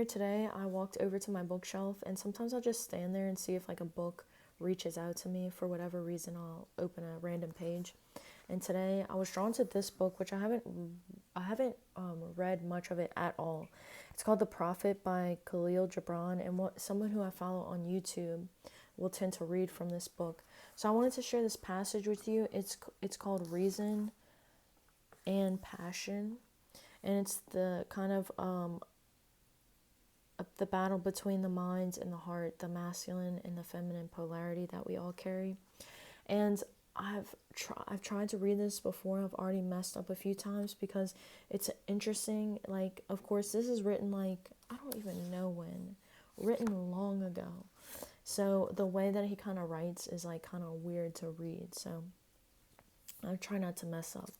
earlier today, I walked over to my bookshelf, and sometimes I'll just stand there and see if like a book reaches out to me. For whatever reason, I'll open a random page. And today I was drawn to this book, which I haven't read much of it at all. It's called The Prophet by Khalil Gibran, and someone who I follow on YouTube will tend to read from this book. So I wanted to share this passage with you. It's called Reason and Passion, and it's the kind of the battle between the minds and the heart, the masculine and the feminine polarity that we all carry. And I've tried to read this before. I've already messed up a few times because it's interesting. Like, of course, this is written like, I don't even know when, written long ago. So the way that he kind of writes is like kind of weird to read. So I try not to mess up.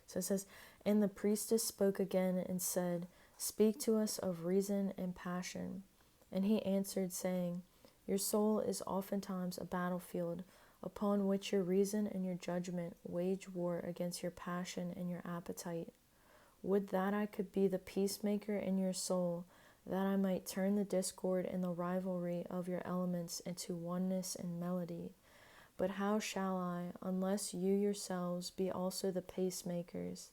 So it says, "And the priestess spoke again and said, 'Speak to us of reason and passion.' And he answered, saying, 'Your soul is oftentimes a battlefield, upon which your reason and your judgment wage war against your passion and your appetite. Would that I could be the peacemaker in your soul, that I might turn the discord and the rivalry of your elements into oneness and melody. But how shall I, unless you yourselves be also the peacemakers,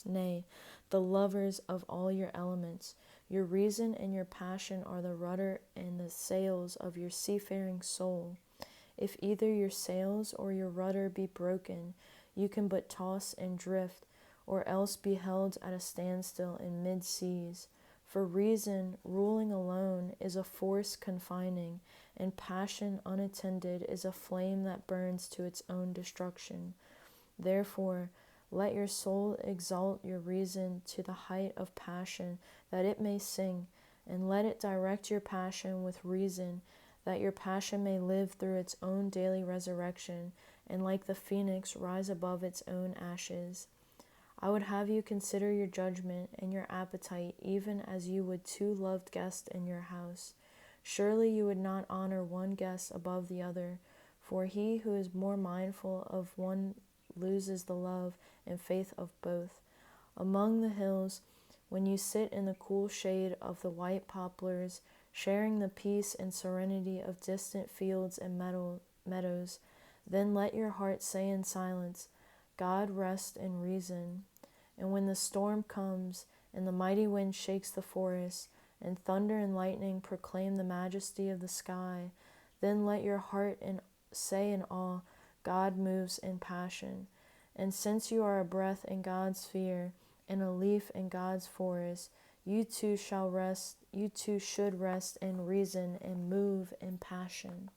nay, the lovers of all your elements? Your reason and your passion are the rudder and the sails of your seafaring soul. If either your sails or your rudder be broken, you can but toss and drift, or else be held at a standstill in mid-seas. For reason, ruling alone, is a force confining, and passion unattended is a flame that burns to its own destruction. Therefore, let your soul exalt your reason to the height of passion, that it may sing, and let it direct your passion with reason, that your passion may live through its own daily resurrection, and like the phoenix rise above its own ashes. I would have you consider your judgment and your appetite even as you would two loved guests in your house. Surely you would not honor one guest above the other, for he who is more mindful of one loses the love and faith of both. Among the hills, when you sit in the cool shade of the white poplars, sharing the peace and serenity of distant fields and meadows, then let your heart say in silence, 'God rest in reason.' And when the storm comes, and the mighty wind shakes the forest, and thunder and lightning proclaim the majesty of the sky, then let your heart say in awe, 'God moves in passion.' And since you are a breath in God's sphere, and a leaf in God's forest, you too should rest in reason and move in passion."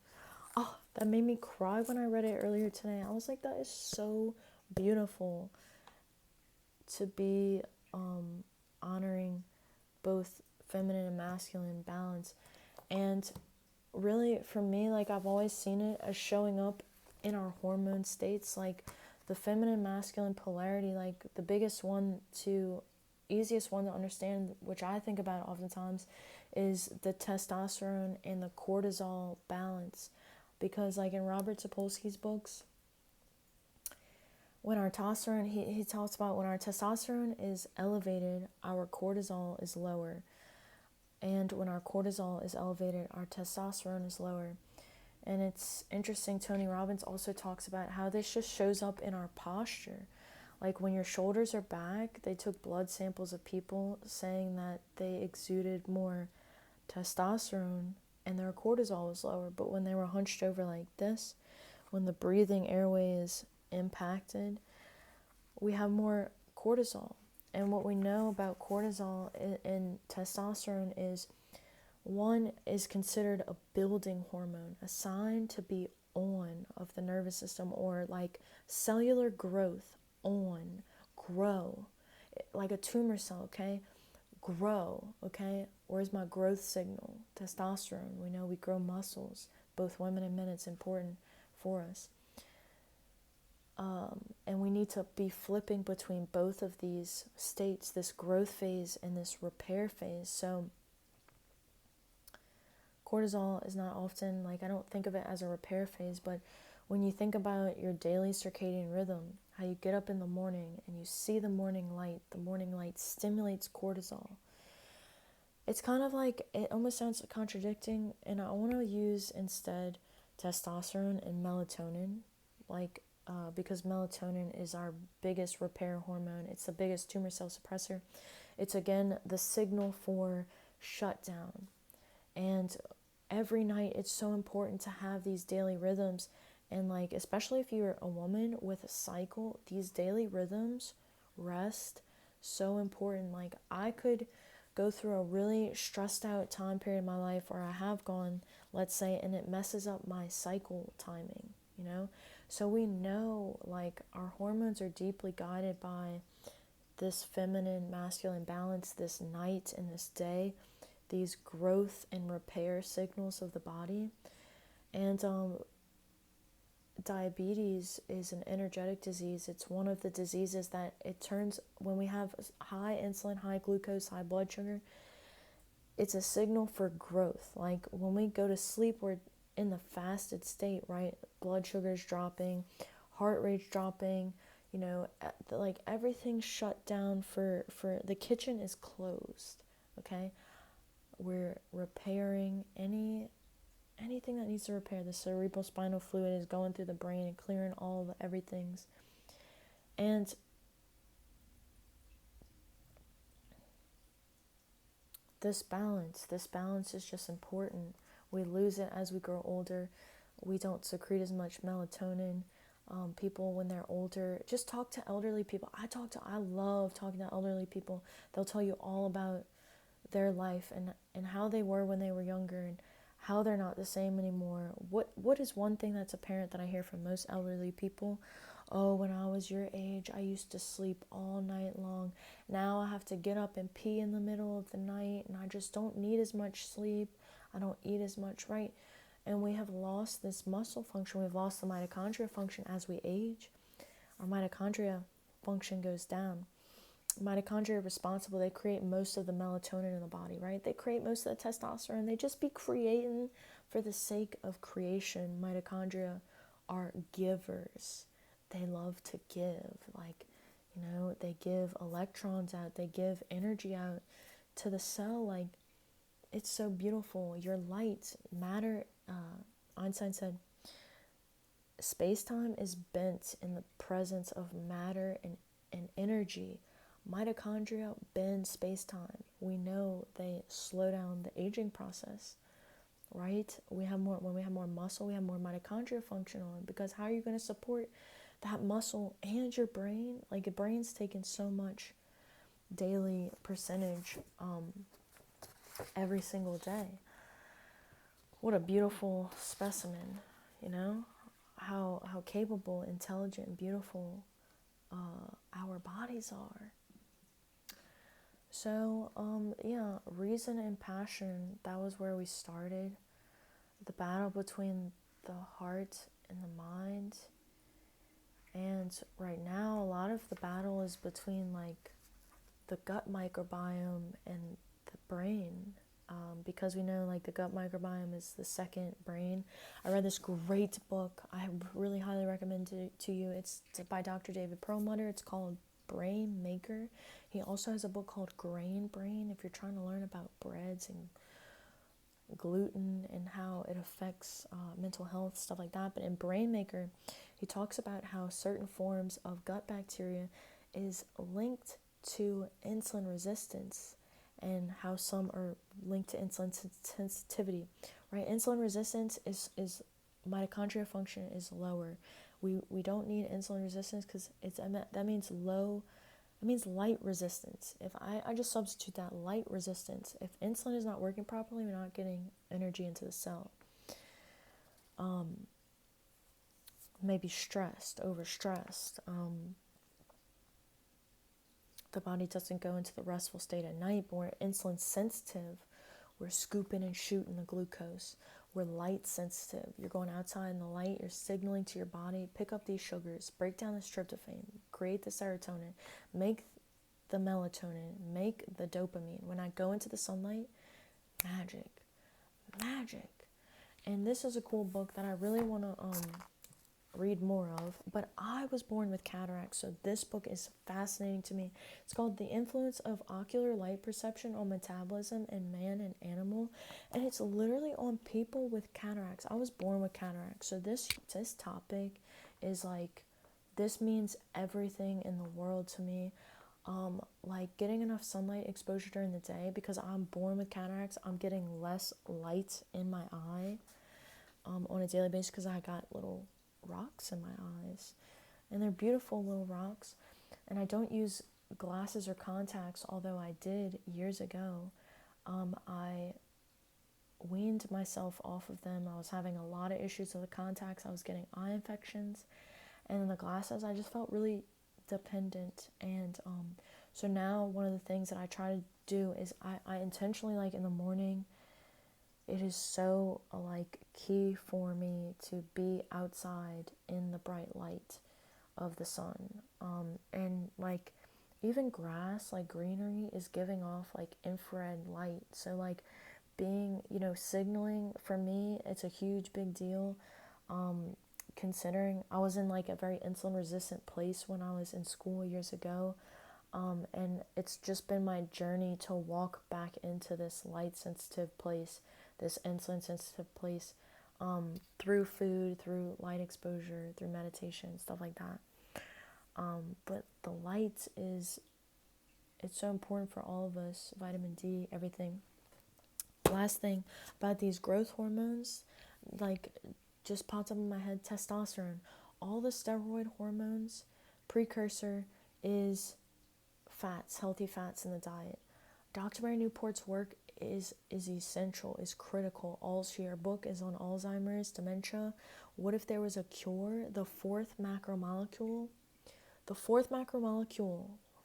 Oh, that made me cry when I read it earlier today. I was like, that is so beautiful to be honoring both feminine and masculine balance. And really, for me, like, I've always seen it as showing up in our hormone states, like the feminine masculine polarity. Like, the easiest one to understand, which I think about oftentimes, is the testosterone and the cortisol balance. Because like in Robert Sapolsky's books, when our testosterone, he talks about when our testosterone is elevated, our cortisol is lower. And when our cortisol is elevated, our testosterone is lower. And it's interesting, Tony Robbins also talks about how this just shows up in our posture. Like when your shoulders are back, they took blood samples of people saying that they exuded more testosterone and their cortisol was lower. But when they were hunched over like this, when the breathing airway is impacted, we have more cortisol. And what we know about cortisol and testosterone is, one is considered a building hormone, a sign to be on of the nervous system, or like cellular growth, grow, like a tumor cell, okay? Grow, okay? Where's my growth signal? Testosterone. We know we grow muscles, both women and men. It's important for us. And we need to be flipping between both of these states, this growth phase and this repair phase. So cortisol is not often, like, I don't think of it as a repair phase, but when you think about your daily circadian rhythm, how you get up in the morning and you see the morning light stimulates cortisol. it's kind of like, it almost sounds contradicting, and I want to use instead testosterone and melatonin, like, because melatonin is our biggest repair hormone. It's the biggest tumor cell suppressor. It's again the signal for shutdown. And every night it's so important to have these daily rhythms. And like, especially if you're a woman with a cycle, these daily rhythms, rest, so important. Like, I could go through a really stressed out time period in my life, or I have gone, let's say, and it messes up my cycle timing, you know? So we know, like, our hormones are deeply guided by this feminine masculine balance, this night and this day, these growth and repair signals of the body. And diabetes is an energetic disease. It's one of the diseases that it turns, when we have high insulin, high glucose, high blood sugar, it's a signal for growth. Like, when we go to sleep, we're in the fasted state, right? Blood sugar's dropping, heart rate's dropping, you know, like, everything's shut down for the kitchen is closed, okay? We're repairing anything that needs to repair. The cerebral spinal fluid is going through the brain and clearing all the everythings. And this balance is just important. We lose it as we grow older. We don't secrete as much melatonin. People, when they're older, just talk to elderly people. I love talking to elderly people. They'll tell you all about their life, and how they were when they were younger, and how they're not the same anymore. What is one thing that's apparent that I hear from most elderly people? Oh, when I was your age, I used to sleep all night long. Now I have to get up and pee in the middle of the night, and I just don't need as much sleep. I don't eat as much, right? And we have lost this muscle function. We've lost the mitochondria function as we age. Our mitochondria function goes down. Mitochondria are responsible. They create most of the melatonin in the body, right? They create most of the testosterone. They just be creating for the sake of creation. Mitochondria are givers. They love to give. Like, you know, they give electrons out. They give energy out to the cell. Like, it's so beautiful. Your light, matter, Einstein said, space-time is bent in the presence of matter and energy. Mitochondria bend space-time. We know they slow down the aging process, right? When we have more muscle, we have more mitochondria function on, because how are you going to support that muscle and your brain? Like, your brain's taking so much daily percentage every single day. What a beautiful specimen, you know? How capable, intelligent, and beautiful our bodies are. So, yeah, reason and passion, that was where we started. The battle between the heart and the mind. And right now, a lot of the battle is between, like, the gut microbiome and the brain. Because we know, like, the gut microbiome is the second brain. I read this great book. I really highly recommend it to you. It's by Dr. David Perlmutter. It's called Brain Maker. He also has a book called Grain Brain, if you're trying to learn about breads and gluten and how it affects mental health, stuff like that. But in Brain Maker, he talks about how certain forms of gut bacteria is linked to insulin resistance, and how some are linked to insulin sensitivity, right? Insulin resistance is mitochondria function is lower. We don't need insulin resistance because that means low. It means light resistance. If I just substitute that, light resistance. If insulin is not working properly, we're not getting energy into the cell. Maybe stressed, overstressed. The body doesn't go into the restful state at night, but we're insulin sensitive. We're scooping and shooting the glucose. We're light sensitive. You're going outside in the light, you're signaling to your body, pick up these sugars, break down the tryptophan, create the serotonin, make the melatonin, make the dopamine. When I go into the sunlight, magic. And this is a cool book that I really want to read more of. But I was born with cataracts, so this book is fascinating to me. It's called The Influence of Ocular Light Perception on Metabolism in Man and Animal, and it's literally on people with cataracts. I was born with cataracts, so this topic is like, this means everything in the world to me. Like getting enough sunlight exposure during the day, because I'm born with cataracts. I'm getting less light in my eye on a daily basis because I got little rocks in my eyes, and they're beautiful little rocks. And I don't use glasses or contacts, although I did years ago. I weaned myself off of them. I was having a lot of issues with the contacts. I was getting eye infections, and then the glasses, I just felt really dependent. And so now one of the things that I try to do is I intentionally, like in the morning, it is so like key for me to be outside in the bright light of the sun. And like even grass, like greenery, is giving off like infrared light. So like being, signaling, for me, it's a huge big deal. Considering I was in like a very insulin resistant place when I was in school years ago. And it's just been my journey to walk back into this light sensitive place, this insulin sensitive place, through food, through light exposure, through meditation, stuff like that. But the light it's so important for all of us, vitamin D, everything. Last thing about these growth hormones, like just popped up in my head, testosterone. All the steroid hormones, precursor is fats, healthy fats in the diet. Dr. Mary Newport's work is essential, is critical. Her book is on Alzheimer's, dementia. What if there was a cure? The fourth macromolecule,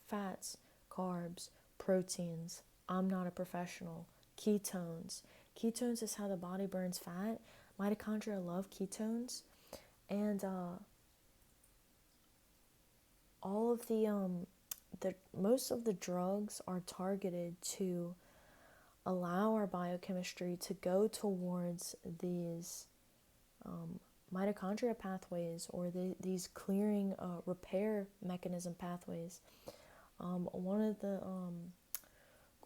fats, carbs, proteins. I'm not a professional. Ketones. Ketones is how the body burns fat. Mitochondria love ketones. And all of the most of the drugs are targeted to allow our biochemistry to go towards these mitochondria pathways, or these clearing repair mechanism pathways. One of the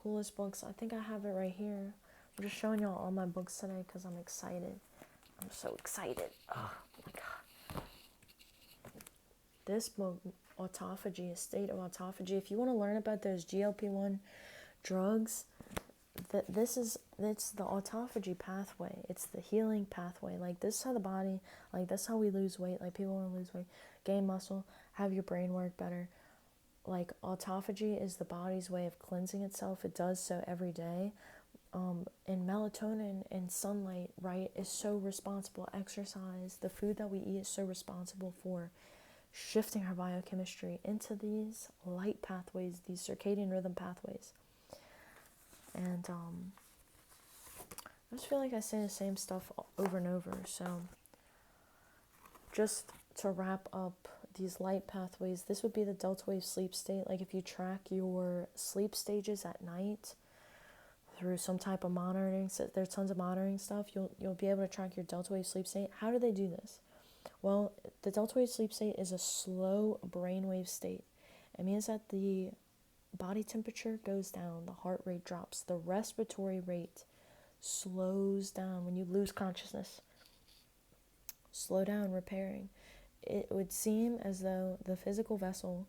coolest books, I think I have it right here. I'm just showing y'all all my books today because I'm excited. I'm so excited. Oh my god. This book, Autophagy, A State of Autophagy. If you want to learn about those GLP-1 drugs, it's the autophagy pathway. It's the healing pathway. Like, this is how the body, like, that's how we lose weight. Like, people want to lose weight, gain muscle, have your brain work better. Like, autophagy is the body's way of cleansing itself. It does so every day. And melatonin and sunlight, right, is so responsible. Exercise, the food that we eat is so responsible for shifting our biochemistry into these light pathways, these circadian rhythm pathways. And I just feel like I say the same stuff over and over. So just to wrap up these light pathways, this would be the delta wave sleep state. Like, if you track your sleep stages at night through some type of monitoring, so there's tons of monitoring stuff, you'll be able to track your delta wave sleep state. How do they do this? Well, the delta wave sleep state is a slow brainwave state. It means that the body temperature goes down, the heart rate drops, the respiratory rate slows down when you lose consciousness. Slow down, repairing. It would seem as though the physical vessel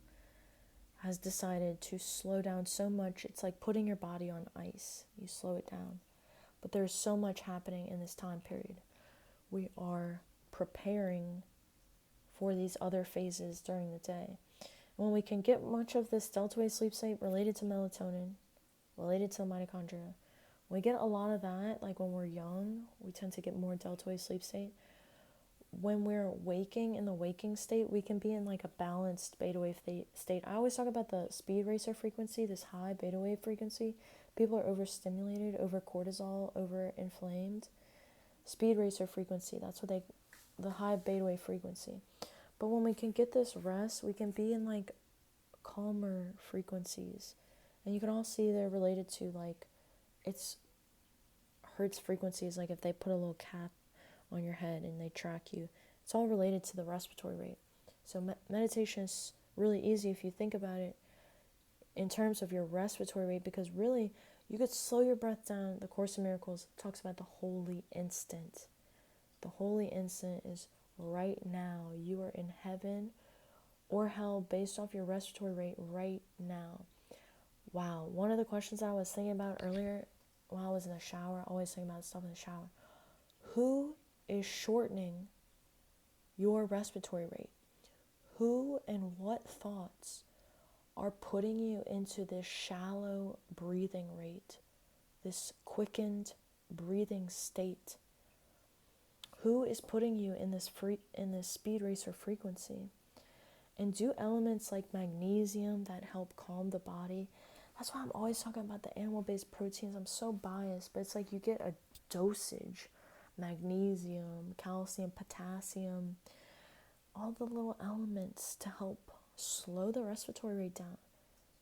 has decided to slow down so much. It's like putting your body on ice. You slow it down. But there's so much happening in this time period. We are preparing for these other phases during the day. When we can get much of this delta wave sleep state related to melatonin, related to the mitochondria, when we get a lot of that, like when we're young, we tend to get more delta wave sleep state. When we're waking, in the waking state, we can be in like a balanced beta wave state. I always talk about the speed racer frequency, this high beta wave frequency. People are overstimulated, over cortisol, over inflamed. Speed racer frequency, that's what the high beta wave frequency. But when we can get this rest, we can be in like calmer frequencies. And you can all see they're related to, like, it's Hertz frequencies. Like if they put a little cap on your head and they track you, It's all related to the respiratory rate. So meditation is really easy if you think about it in terms of your respiratory rate, because really you could slow your breath down. The Course in Miracles talks about the holy instant. The holy instant is right now. You are in heaven or hell based off your respiratory rate right now. Wow. One of the questions I was thinking about earlier while I was in the shower, always thinking about stuff in the shower. Who is shortening your respiratory rate? Who and what thoughts are putting you into this shallow breathing rate, this quickened breathing state? Who is putting you in this speed racer frequency? And do elements like magnesium that help calm the body? That's why I'm always talking about the animal-based proteins. I'm so biased, but it's like you get a dosage. Magnesium, calcium, potassium, all the little elements to help slow the respiratory rate down.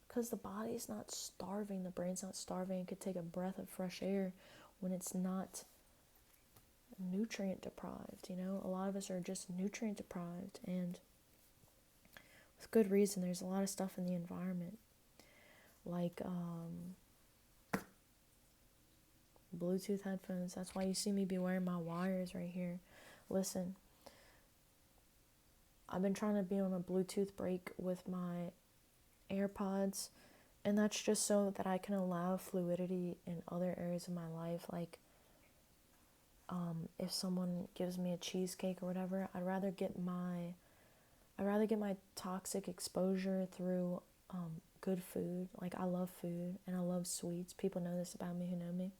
Because the body's not starving, the brain's not starving. It could take a breath of fresh air when it's not nutrient deprived. A lot of us are just nutrient deprived, and with good reason. There's a lot of stuff in the environment, like Bluetooth headphones. That's why you see me be wearing my wires right here. Listen, I've been trying to be on a Bluetooth break with my AirPods, and that's just so that I can allow fluidity in other areas of my life. Like, if someone gives me a cheesecake or whatever, I'd rather get my toxic exposure through good food. Like, I love food and I love sweets. People know this about me who know me.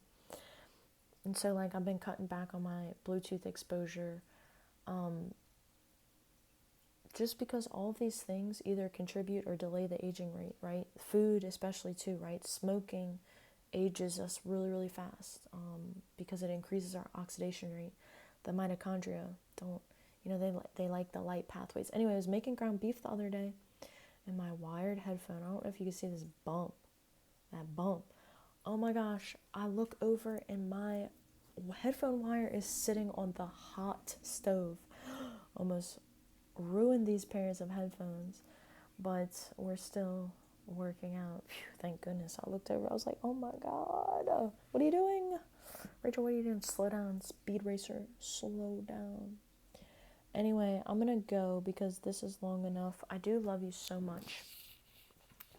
And so, like, I've been cutting back on my Bluetooth exposure, just because all of these things either contribute or delay the aging rate, right? Food especially too, right? Smoking ages us really, really fast, because it increases our oxidation rate. The mitochondria they like the light pathways. Anyway, I was making ground beef the other day, and my wired headphone, I don't know if you can see this that bump. Oh my gosh, I look over and my headphone wire is sitting on the hot stove. Almost ruined these pairs of headphones, but we're still working out. Phew, thank goodness. I looked over, I was like, oh my god, what are you doing? Rachel, what are you doing? Slow down, speed racer, slow down. Anyway, I'm gonna go because this is long enough. I do love you so much.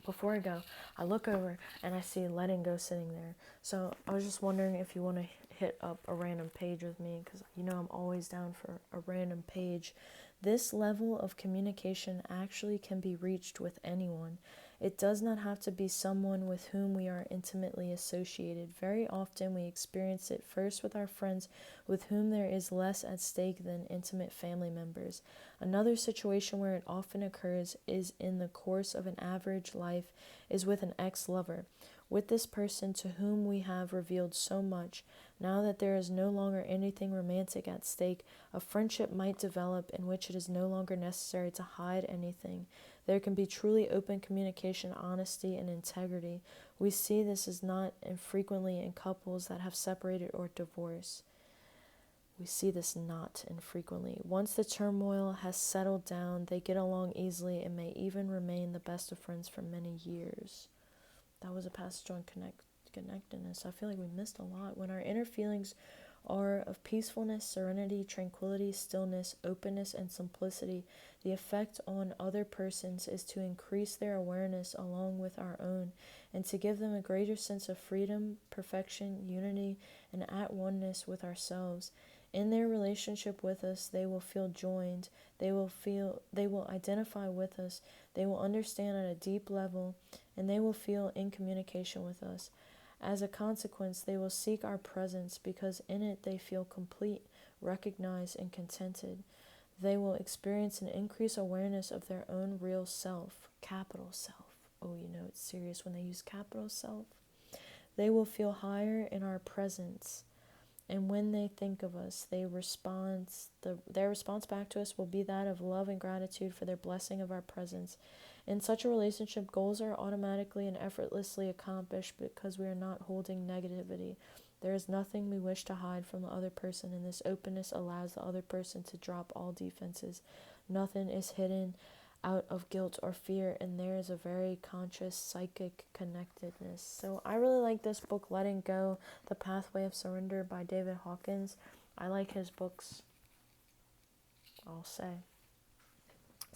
Before I go, I look over and I see Letting Go sitting there. So I was just wondering if you want to hit up a random page with me, because I'm always down for a random page. This level of communication actually can be reached with anyone. It does not have to be someone with whom we are intimately associated. Very often we experience it first with our friends with whom there is less at stake than intimate family members. Another situation where it often occurs is in the course of an average life is with an ex-lover. With this person to whom we have revealed so much, now that there is no longer anything romantic at stake, a friendship might develop in which it is no longer necessary to hide anything. There can be truly open communication, honesty, and integrity. We see this is not infrequently in couples that have separated or divorced. We see this not infrequently. Once the turmoil has settled down, they get along easily and may even remain the best of friends for many years. That was a passage on connectedness. I feel like we missed a lot. When our inner feelings are of peacefulness, serenity, tranquility, stillness, openness, and simplicity, the effect on other persons is to increase their awareness along with our own, and to give them a greater sense of freedom, perfection, unity, and at oneness with ourselves. In their relationship with us, they will feel joined. They will identify with us. They will understand at a deep level, and they will feel in communication with us. As a consequence, they will seek our presence because in it they feel complete, recognized, and contented. They will experience an increased awareness of their own real self, capital self. Oh, it's serious when they use capital self. They will feel higher in our presence. And when they think of us, their response back to us will be that of love and gratitude for their blessing of our presence. In such a relationship, goals are automatically and effortlessly accomplished because we are not holding negativity. There is nothing we wish to hide from the other person, and this openness allows the other person to drop all defenses. Nothing is hidden out of guilt or fear, and there is a very conscious psychic connectedness. So I really like this book, Letting Go, The Pathway of Surrender by David Hawkins. I like his books, I'll say.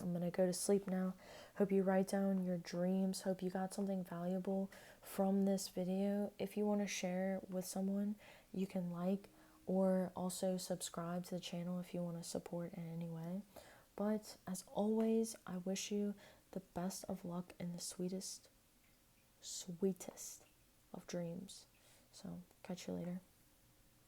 I'm going to go to sleep now. Hope you write down your dreams. Hope you got something valuable from this video. If you want to share with someone, you can like or also subscribe to the channel if you want to support in any way. But as always, I wish you the best of luck and the sweetest of dreams. So, catch you later.